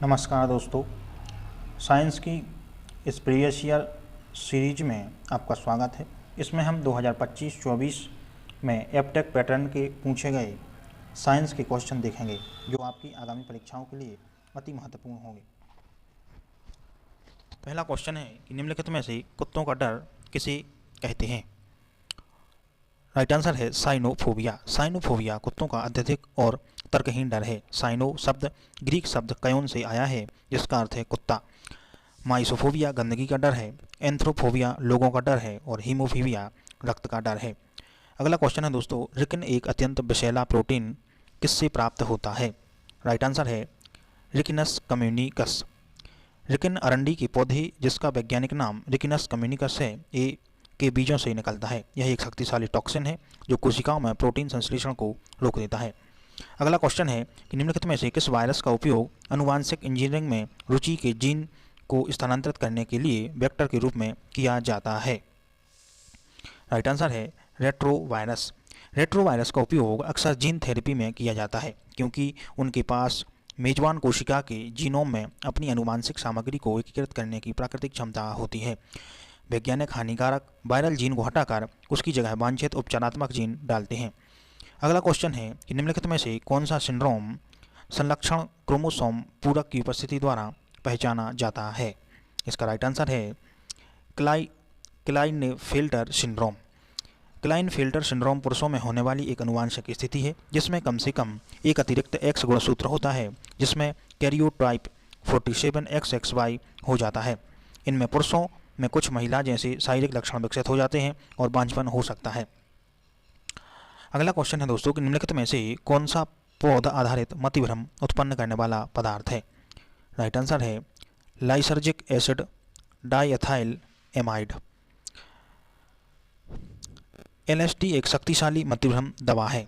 नमस्कार दोस्तों, साइंस की इस प्रीवियस ईयर सीरीज में आपका स्वागत है। इसमें हम 2025-24 में एप्टेक पैटर्न के पूछे गए साइंस के क्वेश्चन देखेंगे जो आपकी आगामी परीक्षाओं के लिए अति महत्वपूर्ण होंगे। पहला क्वेश्चन है कि निम्नलिखित में से कुत्तों का डर किसे कहते हैं। राइट आंसर है साइनोफोबिया। साइनोफोबिया कुत्तों का अत्यधिक और तर्कहीन डर है। साइनो शब्द ग्रीक शब्द कयोन से आया है जिसका अर्थ है कुत्ता। माइसोफोबिया गंदगी का डर है। एंथ्रोफोबिया लोगों का डर है और हीमोफीबिया रक्त का डर है। अगला क्वेश्चन है दोस्तों, रिकिन एक अत्यंत विषैला प्रोटीन किससे प्राप्त होता है। राइट आंसर है रिकिनस कम्युनिकस। रिकिन अरंडी के पौधे जिसका वैज्ञानिक नाम रिकिनस कम्युनिकस है के बीजों से निकलता है। यह एक शक्तिशाली टॉक्सिन है जो कोशिकाओं में प्रोटीन संश्लेषण को रोक देता है। अगला क्वेश्चन है कि निम्नलिखित में से किस वायरस का उपयोग आनुवांशिक इंजीनियरिंग में रुचि के जीन को स्थानांतरित करने के लिए वेक्टर के रूप में किया जाता है। राइट आंसर है रेट्रोवायरस। रेट्रोवायरस का उपयोग अक्सर जीन थेरेपी में किया जाता है क्योंकि उनके पास मेजबान कोशिका के जीनोम में अपनी आनुवांशिक सामग्री को एकीकृत करने की प्राकृतिक क्षमता होती है। वैज्ञानिक हानिकारक वायरल जीन को हटाकर उसकी जगह वांछित उपचारात्मक जीन डालते हैं। अगला क्वेश्चन है कि निम्नलिखित में से कौन सा सिंड्रोम संलक्षण क्रोमोसोम पूरक की उपस्थिति द्वारा पहचाना जाता है। इसका राइट आंसर है क्लाइनफेल्टर सिंड्रोम। क्लाइनफेल्टर सिंड्रोम पुरुषों में होने वाली एक आनुवांशिक स्थिति है जिसमें कम से कम एक अतिरिक्त एक्स गुणसूत्र होता है जिसमें कैरियोटाइप 47XXY हो जाता है। इनमें पुरुषों में कुछ महिला जैसे शारीरिक लक्षण विकसित हो जाते हैं और बांझपन हो सकता है। अगला क्वेश्चन है दोस्तों कि निम्नलिखित में से कौन सा पौधा आधारित मतिभ्रम उत्पन्न करने वाला पदार्थ है। राइट आंसर है लाइसर्जिक एसिड डाइएथाइल एमाइड। LSD एक शक्तिशाली मतिभ्रम दवा है।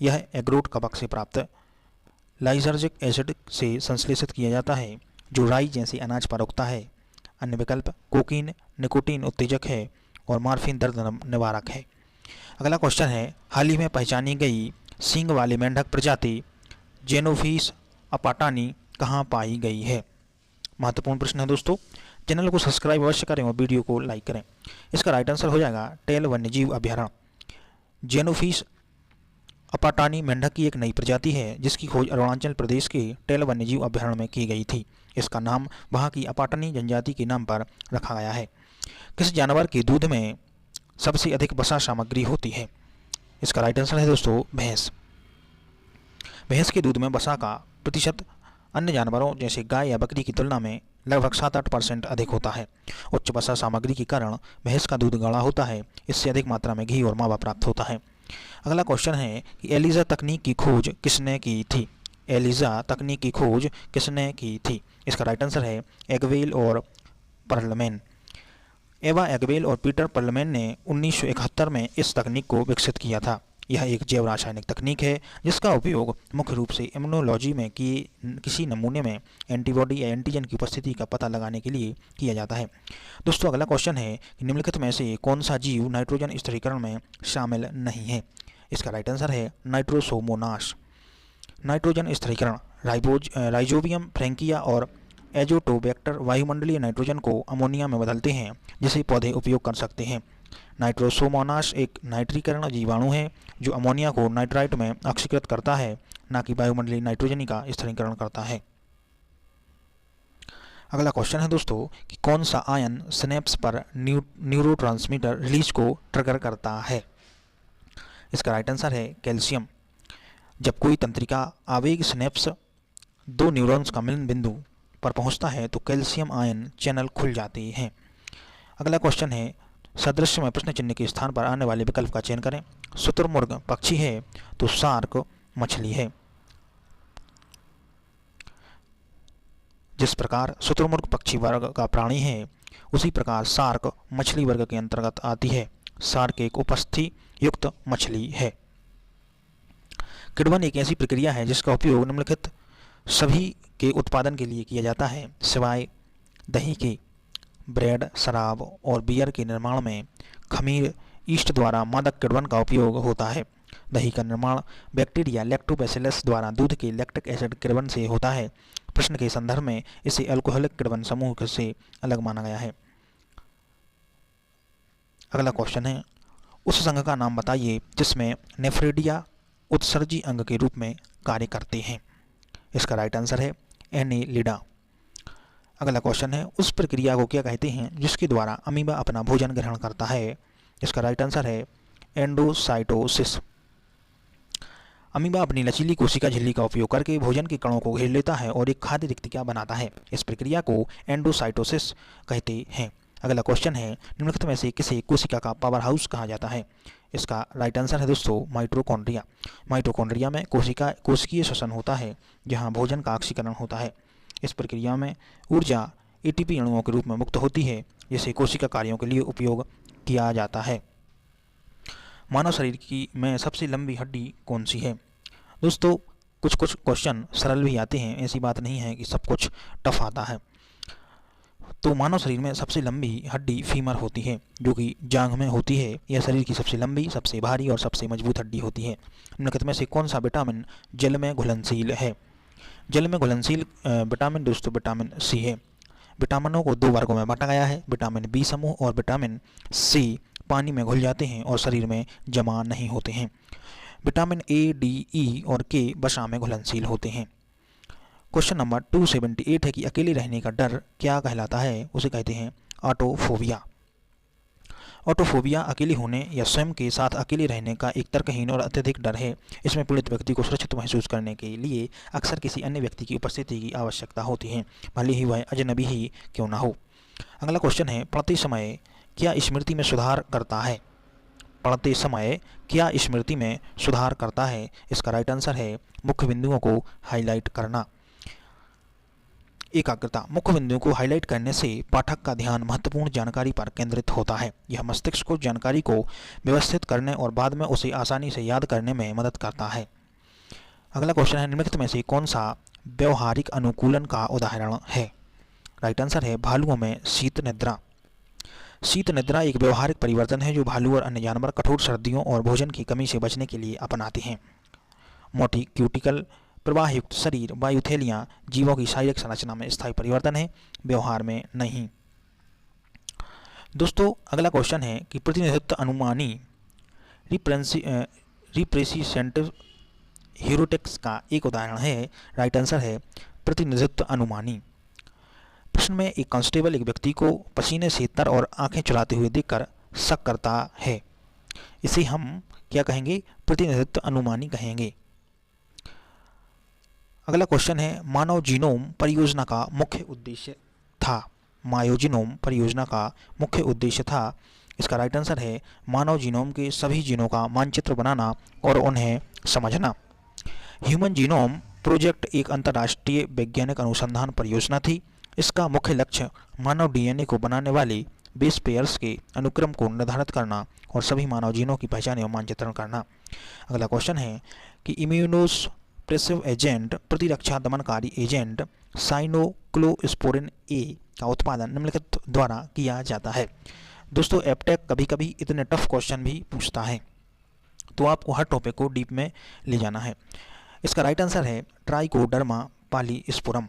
यह एग्रोट कवक से प्राप्त लाइसर्जिक एसिड से संश्लेषित किया जाता है जो राई जैसे अनाज पर उगता है। अन्य विकल्प कोकीन निकोटीन उत्तेजक है और मॉर्फिन दर्द निवारक है। अगला क्वेश्चन है हाल ही में पहचानी गई सींग वाली मेंढक प्रजाति जेनोफिस अपाटानी कहाँ पाई गई है। महत्वपूर्ण प्रश्न है दोस्तों। चैनल को सब्सक्राइब अवश्य करें और वीडियो को लाइक करें। इसका राइट आंसर हो जाएगा टेल वन्यजीव अभ्यारण्य। जेनोफिस अपाटानी मेंढक की एक नई प्रजाति है जिसकी खोज अरुणाचल प्रदेश के टेल वन्यजीव अभ्यारण्य में की गई थी। इसका नाम वहाँ की अपाटानी जनजाति के नाम पर रखा गया है। किस जानवर के दूध में सबसे अधिक वसा सामग्री होती है। इसका राइट आंसर है दोस्तों भैंस। भैंस के दूध में वसा का प्रतिशत अन्य जानवरों जैसे गाय या बकरी की तुलना में लगभग 7-8% अधिक होता है। उच्च वसा सामग्री के कारण भैंस का दूध गाढ़ा होता है। इससे अधिक मात्रा में घी और मावा प्राप्त होता है। अगला क्वेश्चन है कि एलिजा तकनीक की खोज किसने की थी। एलिजा तकनीक की खोज किसने की थी। इसका राइट आंसर है एगवेल और पर्लमैन। एवा एगवेल और पीटर पर्लमैन ने 1971 में इस तकनीक को विकसित किया था। यह एक जैव रासायनिक तकनीक है जिसका उपयोग मुख्य रूप से इम्यूनोलॉजी में किसी नमूने में एंटीबॉडी या एंटीजन की उपस्थिति का पता लगाने के लिए किया जाता है। दोस्तों अगला क्वेश्चन है कि निम्नलिखित में से कौन सा जीव नाइट्रोजन स्थिरीकरण में शामिल नहीं है। इसका राइट आंसर है नाइट्रोसोमोनास। नाइट्रोजन स्थिरीकरण राइजोबियम फ्रैंकिया और एजोटोबैक्टर वायुमंडलीय नाइट्रोजन को अमोनिया में बदलते हैं जिसे पौधे उपयोग कर सकते हैं। नाइट्रोसोमोनास एक नाइट्रीकरण जीवाणु है जो अमोनिया को नाइट्राइट में ऑक्सीकृत करता है, न कि वायुमंडलीय नाइट्रोजन का स्थिरीकरण करता है। अगला क्वेश्चन है दोस्तों कि कौन सा आयन सिनेप्स पर न्यूरोट्रांसमीटर रिलीज को ट्रिगर करता है। इसका राइट आंसर है कैल्शियम। जब कोई तंत्रिका आवेग सिनेप्स दो न्यूरॉन्स का मिलन बिंदु पर पहुंचता है तो कैल्शियम आयन चैनल खुल जाते हैं। अगला क्वेश्चन है सदृश्य में प्रश्न चिन्ह के स्थान पर आने वाले विकल्प का चयन करें। शुतुरमुर्ग पक्षी है तो शार्क मछली है। जिस प्रकार शुतुरमुर्ग पक्षी वर्ग का प्राणी है उसी प्रकार शार्क मछली वर्ग के अंतर्गत आती है। शार्क एक उपस्थि युक्त मछली है। किण्वन एक ऐसी प्रक्रिया है जिसका उपयोग निम्नलिखित सभी के उत्पादन के लिए किया जाता है सिवाय दही के। ब्रेड शराब और बियर के निर्माण में खमीर ईस्ट द्वारा मादक किण्वन का उपयोग होता है। दही का निर्माण बैक्टीरिया लैक्टोबैसिलस द्वारा दूध के लैक्टिक एसिड किण्वन से होता है। प्रश्न के संदर्भ में इसे अल्कोहलिक किण्वन समूह से अलग माना गया है। अगला क्वेश्चन है, उस संघ का नाम बताइए जिसमें नेफ्रेडिया उत्सर्जी अंग के रूप में कार्य करते हैं। इसका राइट आंसर है एनेलिडा। अगला क्वेश्चन है, उस प्रक्रिया को क्या कहते हैं जिसके द्वारा अमीबा अपना भोजन ग्रहण करता है। इसका राइट आंसर है एंडोसाइटोसिस। अमीबा अपनी लचीली कोशिका झिल्ली का उपयोग करके भोजन के कणों को घेर लेता है और एक खाद्य रिक्तिका बनाता है। इस प्रक्रिया को एंडोसाइटोसिस कहते हैं। अगला क्वेश्चन है, निम्नलिखित में से किसे कोशिका का पावर हाउस कहा जाता है। इसका राइट आंसर है दोस्तों माइटोकॉन्ड्रिया। माइटोकॉन्ड्रिया में कोशिकीय श्वसन होता है जहां भोजन का ऑक्सीकरण होता है। इस प्रक्रिया में ऊर्जा एटीपी अणुओं के रूप में मुक्त होती है जिसे कोशिका कार्यों के लिए उपयोग किया जाता है। मानव शरीर की में सबसे लंबी हड्डी कौन सी है। दोस्तों कुछ क्वेश्चन सरल भी आते हैं, ऐसी बात नहीं है कि सब कुछ टफ आता है। तो मानव शरीर में सबसे लंबी हड्डी फीमर होती है जो कि जांघ में होती है। यह शरीर की सबसे लंबी, सबसे भारी और सबसे मजबूत हड्डी होती है। निम्नलिखित में से कौन सा विटामिन जल में घुलनशील है। जल में घुलनशील विटामिन दोस्तों विटामिन सी है। विटामिनों को 2 वर्गों में बांटा गया है, विटामिन बी समूह और विटामिन सी पानी में घुल जाते हैं और शरीर में जमा नहीं होते हैं। विटामिन ए, डी, ई और के वसा में घुलनशील होते हैं। क्वेश्चन नंबर 278 है कि अकेले रहने का डर क्या कहलाता है। उसे कहते हैं ऑटोफोबिया। ऑटोफोबिया अकेले होने या स्वयं के साथ अकेले रहने का एक तर्कहीन और अत्यधिक डर है। इसमें पीड़ित व्यक्ति को सुरक्षित महसूस करने के लिए अक्सर किसी अन्य व्यक्ति की उपस्थिति की आवश्यकता होती है, भले ही वह अजनबी ही क्यों ना हो। अगला क्वेश्चन है, पढ़ते समय क्या स्मृति में सुधार करता है। पढ़ते समय क्या स्मृति में सुधार करता है। इसका राइट आंसर है मुख्य बिंदुओं को हाईलाइट करना। एकाग्रता। मुख्य बिंदुओं को हाईलाइट करने से पाठक का ध्यान महत्वपूर्ण जानकारी पर केंद्रित होता है। यह मस्तिष्क को जानकारी को व्यवस्थित करने और बाद में उसे आसानी से याद करने में मदद करता है। अगला क्वेश्चन है, निम्नलिखित में से कौन सा व्यवहारिक अनुकूलन का उदाहरण है। राइट आंसर है भालुओं में शीत निद्रा। शीत निद्रा एक व्यवहारिक परिवर्तन है जो भालू और अन्य जानवर कठोर सर्दियों और भोजन की कमी से बचने के लिए अपनाते हैं। मोटी क्यूटिकल प्रवाहयुक्त शरीर वायुथैलियाँ जीवों की शारीरिक संरचना में स्थायी परिवर्तन है, व्यवहार में नहीं। दोस्तों अगला क्वेश्चन है कि प्रतिनिधित्व अनुमानी रिप्रेजेंटेटिव ह्यूरिस्टिक्स का एक उदाहरण है। राइट आंसर है प्रतिनिधित्व अनुमानी। प्रश्न में एक कांस्टेबल एक व्यक्ति को पसीने से तर और आंखें चुराते हुए देखकर शक करता है। इसे हम क्या कहेंगे, प्रतिनिधित्व अनुमानी कहेंगे। अगला क्वेश्चन है, मानव जीनोम परियोजना का मुख्य उद्देश्य था। मायोजीनोम परियोजना का मुख्य उद्देश्य था। इसका राइट आंसर है मानव जीनोम के सभी जीनों का मानचित्र बनाना और उन्हें समझना। ह्यूमन जीनोम प्रोजेक्ट एक अंतर्राष्ट्रीय वैज्ञानिक अनुसंधान परियोजना थी। इसका मुख्य लक्ष्य मानव डीएनए को बनाने वाले बेस पेयर्स के अनुक्रम को निर्धारित करना और सभी मानव जीनों की पहचान एवं मानचित्रण करना। अगला क्वेश्चन है कि इम्यूनोसप्रेसिव एजेंट प्रतिरक्षा दमनकारी एजेंट साइनोक्लोस्पोरिन ए का उत्पादन निम्नलिखित द्वारा किया जाता है। दोस्तों एप्टेक कभी कभी इतने टफ क्वेश्चन भी पूछता है, तो आपको हर टॉपिक को डीप में ले जाना है। इसका राइट आंसर है ट्राइकोडर्मा पॉलीस्पोरम।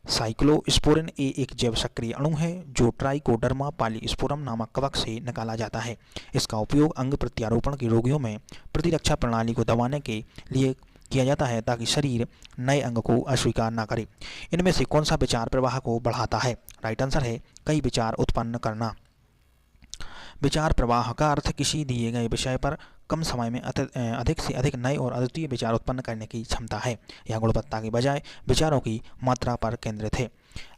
साइक्लोस्पोरिन ए एक जैव सक्रिय अणु है जो ट्राइकोडर्मा पॉलीस्पोरम नामक कवक से निकाला जाता है। इसका उपयोग अंग प्रत्यारोपण के रोगियों में प्रतिरक्षा प्रणाली को दबाने के लिए किया जाता है ताकि शरीर नए अंग को अस्वीकार न करे। इनमें से कौन सा विचार प्रवाह को बढ़ाता है। राइट आंसर है कई विचार उत्पन्न करना। विचार प्रवाह का अर्थ किसी दिए गए विषय पर कम समय में अधिक से अधिक नए और अद्वितीय विचार उत्पन्न करने की क्षमता है। यह गुणवत्ता के बजाय विचारों की मात्रा पर केंद्रित है।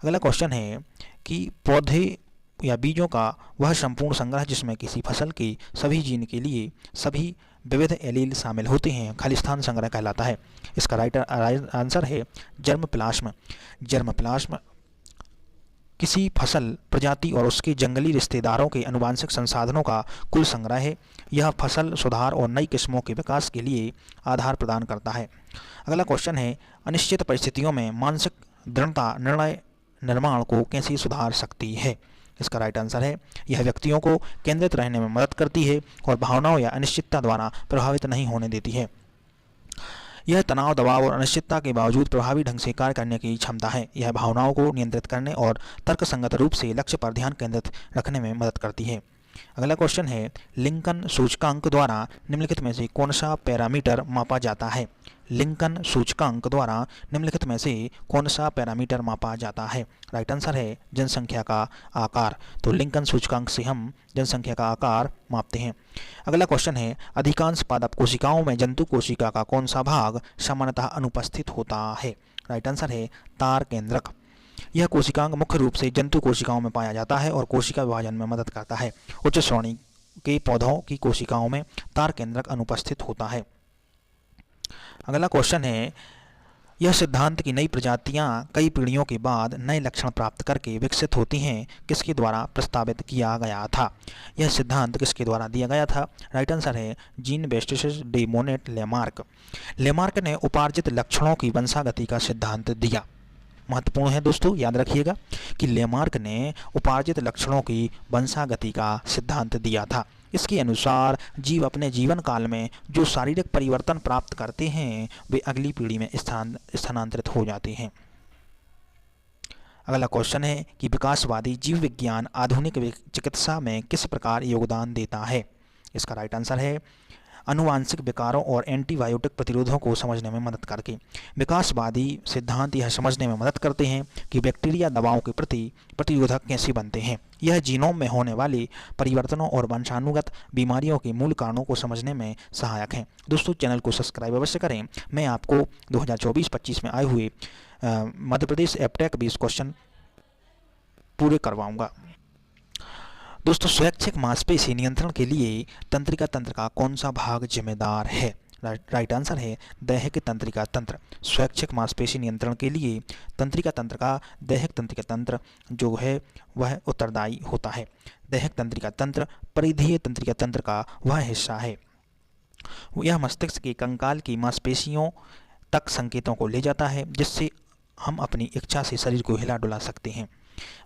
अगला क्वेश्चन है कि पौधे या बीजों का वह संपूर्ण संग्रह जिसमें किसी फसल के सभी जीन के लिए सभी विविध एलील शामिल होते हैं खालिस्तान संग्रह कहलाता है। इसका राइट आंसर है जर्मप्लाज्म। जर्मप्लाज्म किसी फसल प्रजाति और उसके जंगली रिश्तेदारों के आनुवंशिक संसाधनों का कुल संग्रह है। यह फसल सुधार और नई किस्मों के विकास के लिए आधार प्रदान करता है। अगला क्वेश्चन है अनिश्चित परिस्थितियों में मानसिक दृढ़ता निर्णय निर्माण को कैसे सुधार सकती है। इसका राइट आंसर है यह व्यक्तियों को केंद्रित रहने में मदद करती है और भावनाओं या अनिश्चितता द्वारा प्रभावित नहीं होने देती है। यह तनाव, दबाव और अनिश्चितता के बावजूद प्रभावी ढंग से कार्य करने की क्षमता है। यह भावनाओं को नियंत्रित करने और तर्कसंगत रूप से लक्ष्य पर ध्यान केंद्रित रखने में मदद करती है। अगला क्वेश्चन है, लिंकन सूचकांक द्वारा निम्नलिखित में से कौन सा पैरामीटर मापा जाता है? लिंकन सूचकांक द्वारा निम्नलिखित में से कौन सा पैरामीटर मापा जाता है? राइट आंसर है जनसंख्या का आकार। तो लिंकन सूचकांक से हम जनसंख्या का आकार मापते हैं। अगला क्वेश्चन है, अधिकांश पादप कोशिकाओं में जंतु कोशिका का कौन सा भाग सामान्यतः अनुपस्थित होता है? राइट आंसर है तार केंद्रक। यह कोशिकांग मुख्य रूप से जंतु कोशिकाओं में पाया जाता है और कोशिका विभाजन में मदद करता है। उच्च श्रेणी के पौधों की कोशिकाओं में तार केंद्रक अनुपस्थित होता है। अगला क्वेश्चन है, यह सिद्धांत की नई प्रजातियां कई पीढ़ियों के बाद नए लक्षण प्राप्त करके विकसित होती हैं, किसके द्वारा प्रस्तावित किया गया था? यह सिद्धांत किसके द्वारा दिया गया था? राइट आंसर है Jean Baptiste de Monet Lamarck. Lamarck ने उपार्जित लक्षणों की वंशागति का सिद्धांत दिया। महत्वपूर्ण है दोस्तों, याद रखिएगा कि लेमार्क ने उपार्जित लक्षणों की वंशागति का सिद्धांत दिया था। इसके अनुसार जीव अपने जीवन काल में जो शारीरिक परिवर्तन प्राप्त करते हैं वे अगली पीढ़ी में स्थानांतरित हो जाते हैं। अगला क्वेश्चन है कि विकासवादी जीव विज्ञान आधुनिक चिकित्सा में किस प्रकार योगदान देता है? इसका राइट आंसर है आनुवांशिक विकारों और एंटीबायोटिक प्रतिरोधों को समझने में मदद करके। विकासवादी सिद्धांत यह समझने में मदद करते हैं कि बैक्टीरिया दवाओं के प्रति प्रतिरोधक कैसे बनते हैं। यह जीनोम में होने वाले परिवर्तनों और वंशानुगत बीमारियों के मूल कारणों को समझने में सहायक हैं। दोस्तों चैनल को सब्सक्राइब अवश्य करें। मैं आपको 2024-25 में आए हुए मध्य प्रदेश एप्टेक 20 क्वेश्चन पूरे करवाऊंगा। दोस्तों स्वैच्छिक मांसपेशी नियंत्रण के लिए तंत्रिका तंत्र का कौन सा भाग जिम्मेदार है? राइट आंसर है दैहिक तंत्रिका तंत्र। स्वैच्छिक मांसपेशी नियंत्रण के लिए तंत्रिका तंत्र का दैहिक तंत्रिका तंत्र जो है वह उत्तरदायी होता है। दैहिक तंत्रिका तंत्र परिधीय तंत्रिका तंत्र का वह हिस्सा है। यह मस्तिष्क के कंकाल की मांसपेशियों तक संकेतों को ले जाता है जिससे हम अपनी इच्छा से शरीर को हिला डुला सकते हैं।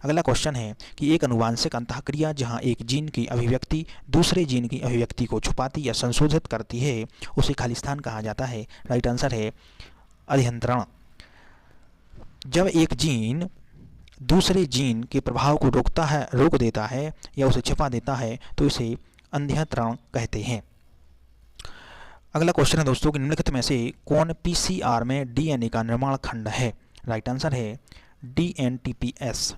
अगला क्वेश्चन है कि एक अनुवांशिक अंतःक्रिया जहां एक जीन की अभिव्यक्ति दूसरे जीन की अभिव्यक्ति को छुपाती या संशोधित करती है उसे खालिस्तान कहा जाता है। राइट आंसर है अध्यंतरण। जब एक जीन दूसरे जीन के प्रभाव को रोक देता है या उसे छिपा देता है तो इसे अध्यंतरण कहते हैं। अगला क्वेश्चन है दोस्तों कि निम्नलिखित में से कौन पीसीआर में डीएनए का निर्माण खंड है? राइट आंसर है DNTPS।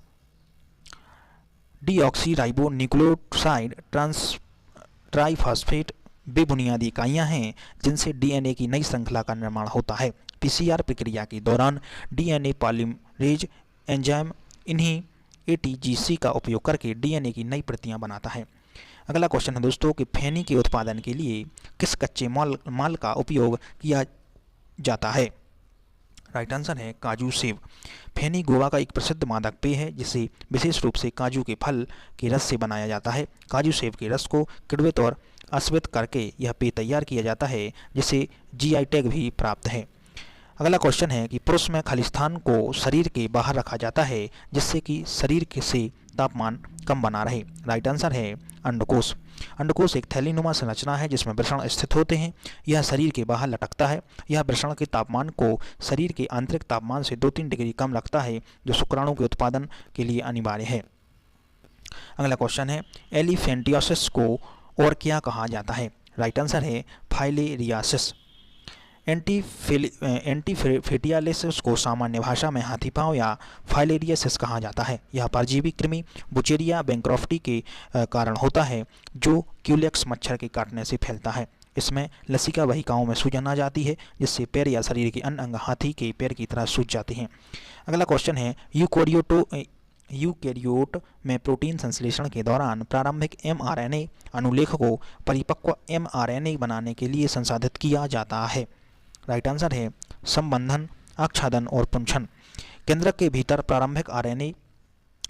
डीऑक्सीराइबो न्यूक्लियोसाइड ट्राइफॉस्फेट वे बुनियादी इकाइयां हैं जिनसे डीएनए की नई श्रृंखला का निर्माण होता है। पीसीआर प्रक्रिया के दौरान डीएनए पॉलीमरेज एंजाइम इन्हीं ATGC का उपयोग करके डीएनए की नई प्रतियां बनाता है। अगला क्वेश्चन है दोस्तों कि खैनी के उत्पादन के लिए किस कच्चे माल का उपयोग किया जाता है? राइट आंसर है काजू सेव। खैनी गोवा का एक प्रसिद्ध मादक पेय है जिसे विशेष रूप से काजू के फल के रस से बनाया जाता है। काजू सेव के रस को किण्वित और अस्वित करके यह पेय तैयार किया जाता है जिसे GI टैग भी प्राप्त है। अगला क्वेश्चन है कि पुरुष में खालिस्तान को शरीर के बाहर रखा जाता है जिससे कि शरीर से तापमान कम बना रहे। राइट आंसर है अंडकोश। अंडकोश एक थैलीनुमा संरचना है जिसमें वृषण स्थित होते हैं। यह शरीर के बाहर लटकता है। यह वृषण के तापमान को शरीर के आंतरिक तापमान से 2-3 डिग्री कम रखता है जो शुक्राणु के उत्पादन के लिए अनिवार्य है। अगला क्वेश्चन है एलिफेंटियोसिस को और क्या कहा जाता है? राइट आंसर है फाइलेरियासिस। एंटीफेटियालिसिस को सामान्य भाषा में हाथी पांव या फाइलेरियासिस कहा जाता है। यह परजीवी कृमि बुचेरिया बैंक्रॉफ्टी के कारण होता है जो क्यूलेक्स मच्छर के काटने से फैलता है। इसमें लसिका वाहिकाओं में सूजन आ जाती है जिससे पैर या शरीर के अन्य अंग हाथी के पैर की तरह सूज जाते हैं। अगला क्वेश्चन है यूकैरियोट में प्रोटीन संश्लेषण के दौरान प्रारंभिक mRNA अनुलेख को परिपक्व mRNA बनाने के लिए संसाधित किया जाता है। राइट आंसर है संबंधन, आच्छादन और पुंछन। केंद्रक के भीतर प्रारंभिक RNA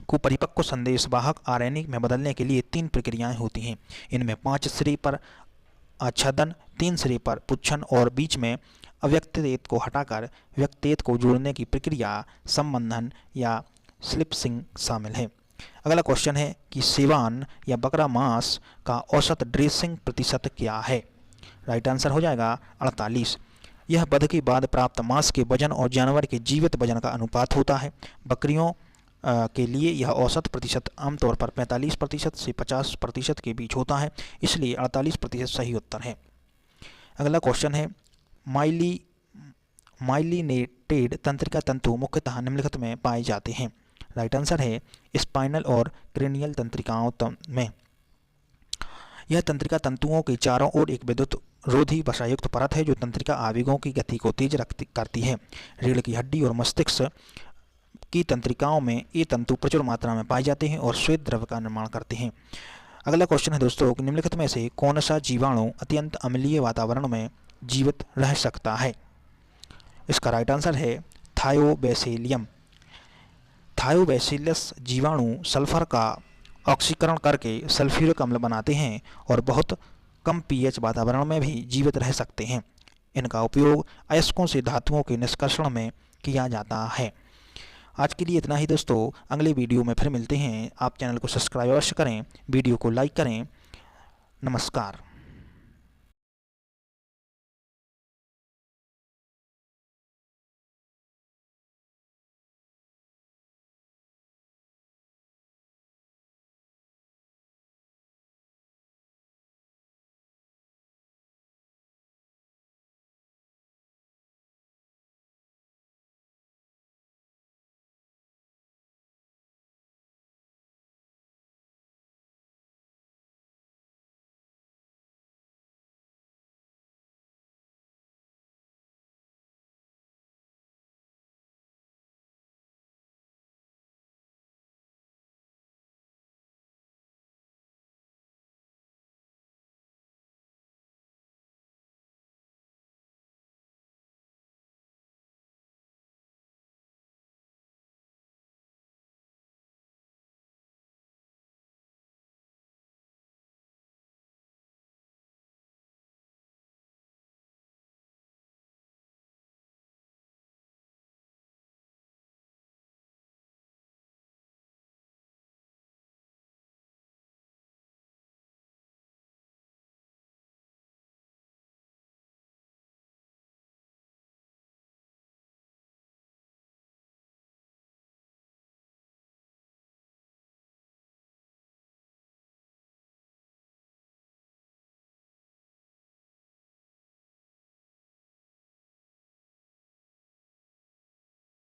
को परिपक्व संदेशवाहक RNA में बदलने के लिए 3 प्रक्रियाएं होती हैं। इनमें 5 सिरे पर आच्छादन, 3 सिरे पर पुंछन और बीच में अव्यक्तेत को हटाकर व्यक्तेत को जोड़ने की प्रक्रिया संबंधन या स्लिप्सिंग शामिल है। अगला क्वेश्चन है कि सेवान या बकरा मांस का औसत ड्रेसिंग प्रतिशत क्या है? राइट आंसर हो जाएगा 48। यह वध के बाद प्राप्त मांस के वजन और जानवर के जीवित वजन का अनुपात होता है। बकरियों के लिए यह औसत प्रतिशत आमतौर पर 45% से 50% के बीच होता है, इसलिए 48% सही उत्तर है। अगला क्वेश्चन है माइलिनेटेड तंत्रिका तंतु मुख्यतः निम्नलिखित में पाए जाते हैं। राइट आंसर है स्पाइनल और क्रेनियल तंत्रिकाओं में। यह तंत्रिका तंतुओं के चारों ओर एक विद्युत रोधी वसायुक्त परत है जो तंत्रिका आवेगों की गति को तेज करती है। रीढ़ की हड्डी और मस्तिष्क की तंत्रिकाओं में ये तंतु प्रचुर मात्रा में पाए जाते हैं और श्वेत द्रव का निर्माण करते हैं। अगला क्वेश्चन है दोस्तों कि निम्नलिखित में से कौन सा जीवाणु अत्यंत अम्लीय वातावरण में जीवित रह सकता है? इसका राइट आंसर है थायोबैसिलियम। थायोबैसिलस जीवाणु सल्फर का ऑक्सीकरण करके सल्फ्यूरिक अम्ल बनाते हैं और बहुत कम पीएच वातावरण में भी जीवित रह सकते हैं। इनका उपयोग अयस्कों से धातुओं के निष्कर्षण में किया जाता है। आज के लिए इतना ही दोस्तों, अगले वीडियो में फिर मिलते हैं। आप चैनल को सब्सक्राइब अवश्य करें, वीडियो को लाइक करें। नमस्कार।